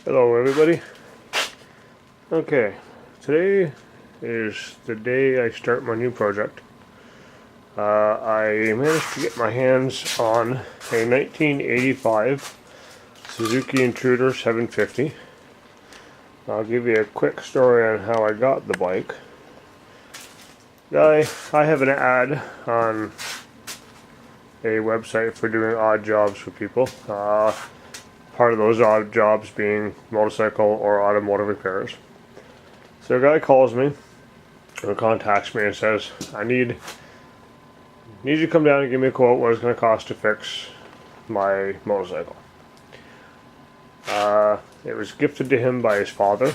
Hello everybody. Okay, today is the day I start my new project. I managed to get my hands on a 1985 Suzuki Intruder 750. I'll give you a quick story on how I got the bike. I have an ad on a website for doing odd jobs for people. Part of those odd jobs being motorcycle or automotive repairs. So a guy calls me and contacts me and says, I need you to come down and give me a quote what it's going to cost to fix my motorcycle. It was gifted to him by his father,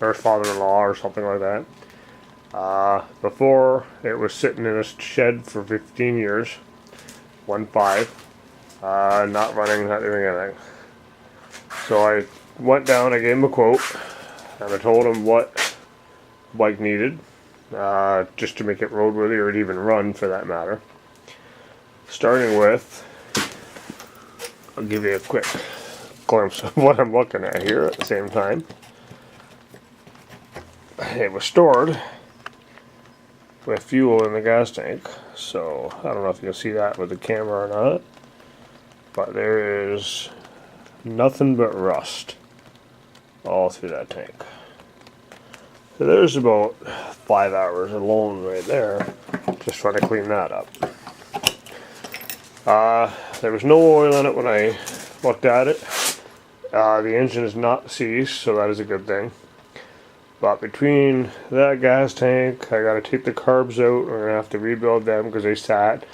or his father-in-law or something like that. Before, it was sitting in a shed for 15 years, 1.5, not running, not doing anything. So I went down, I gave him a quote, and I told him what the bike needed, just to make it roadworthy or even run for that matter. Starting with, I'll give you a quick glimpse of what I'm looking at here at the same time. It was stored with fuel in the gas tank, so I don't know if you'll see that with the camera or not, but there is nothing but rust all through that tank. So there's about 5 hours alone right there just trying to clean that up. There was no oil in it when I looked at it. The engine is not seized, so that is a good thing. But between that gas tank, I got to take the carbs out. We're going to have to rebuild them because they sat.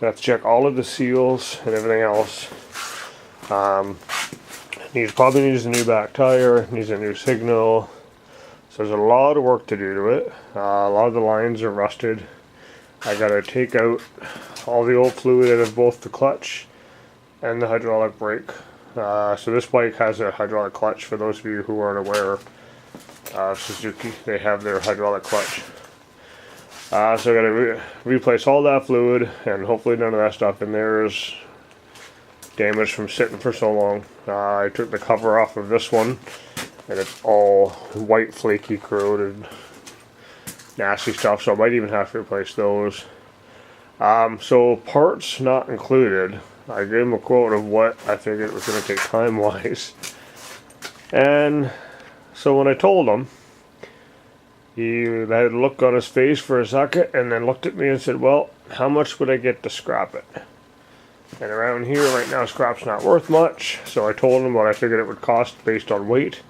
I have to check all of the seals and everything else. Probably needs a new back tire, needs a new signal. So there's a lot of work to do to it. A lot of the lines are rusted. I got to take out all the old fluid out of both the clutch and the hydraulic brake. So this bike has a hydraulic clutch. For those of you who aren't aware, Suzuki, they have their hydraulic clutch. So I got to replace all that fluid, and hopefully none of that stuff in there is damaged from sitting for so long. I took the cover off of this one, and it's all white, flaky, corroded, nasty stuff, so I might even have to replace those. So parts not included. I gave him a quote of what I figured it was going to take time-wise. And so when I told him, he had a look on his face for a second, and then looked at me and said, well, how much would I get to scrap it? And around here right now, scrap's not worth much, so I told him what I figured it would cost based on weight.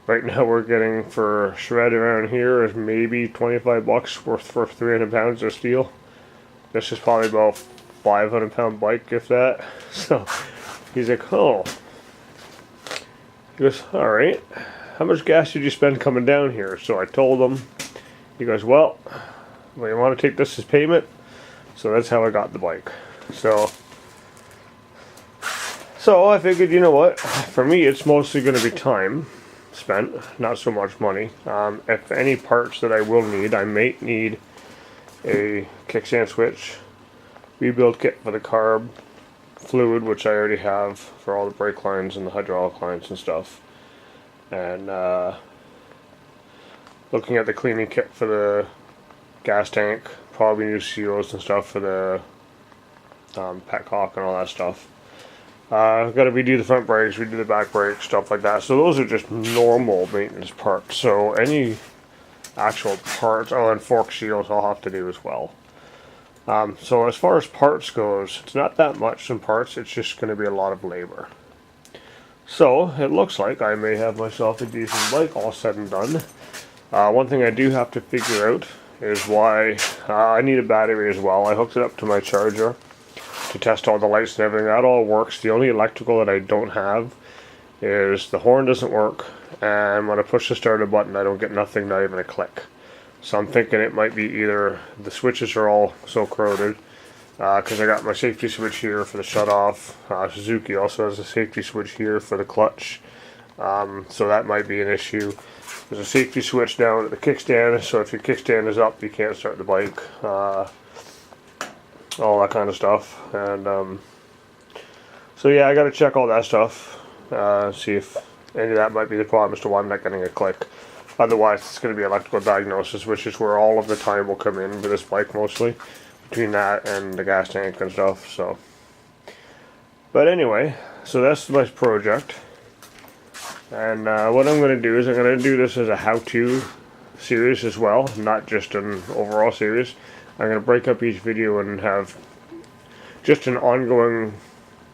Right now we're getting for shred around here is maybe 25 bucks worth for 300 pounds of steel. This is probably about 500 pound bike, if that. So he's like, oh. He goes, alright, how much gas did you spend coming down here? So I told him. He goes, well, you want to take this as payment? So that's how I got the bike. So I figured, you know what, for me it's mostly going to be time spent, not so much money. If any parts that I will need, I may need a kickstand switch, rebuild kit for the carb, fluid, which I already have for all the brake lines and the hydraulic lines and stuff, and looking at the cleaning kit for the gas tank, probably new seals and stuff for the petcock and all that stuff. I've got to redo the front brakes, redo the back brakes, stuff like that. So those are just normal maintenance parts. So any actual parts, and fork seals I'll have to do as well. So as far as parts goes, it's not that much in parts, it's just going to be a lot of labor. So it looks like I may have myself a decent bike all said and done. One thing I do have to figure out is why I need a battery as well. I hooked it up to my charger to test all the lights and everything. That all works. The only electrical that I don't have is the horn doesn't work, and when I push the starter button I don't get nothing, not even a click. So I'm thinking it might be either the switches are all so corroded, because I got my safety switch here for the shut off. Suzuki also has a safety switch here for the clutch, so that might be an issue. There's a safety switch down at the kickstand, so if your kickstand is up you can't start the bike. All that kind of stuff, and so yeah, I got to check all that stuff, see if And that might be the problem as to why I'm not getting a click. Otherwise, it's going to be electrical diagnosis, which is where all of the time will come in for this bike mostly, between that and the gas tank and stuff. So, but anyway, so that's my project. And what I'm going to do is I'm going to do this as a how-to series as well, not just an overall series. I'm going to break up each video and have just an ongoing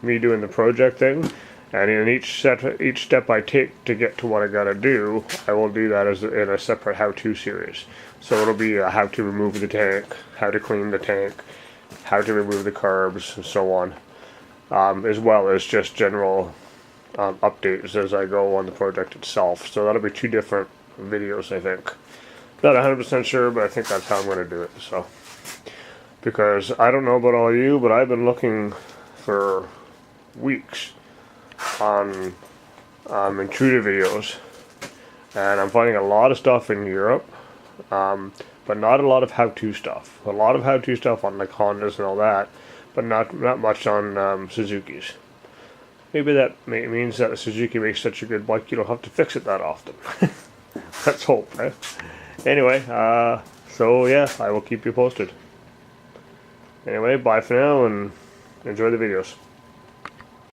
me doing the project thing, and in each step I take to get to what I gotta do, I will do that as in a separate how-to series. So it'll be a how to remove the tank, how to clean the tank, how to remove the carbs, and so on, as well as just general updates as I go on the project itself. So that'll be 2 different videos, I think. Not 100% sure, but I think that's how I'm going to do it. So, because I don't know about all you, but I've been looking for weeks on intruder videos, and I'm finding a lot of stuff in Europe, but not a lot of how-to stuff. A lot of how-to stuff on like Hondas and all that, but not much on Suzuki's. Maybe that means that Suzuki makes such a good bike you don't have to fix it that often. Let's hope, right? Anyway, so yeah, I will keep you posted. Anyway, bye for now and enjoy the videos.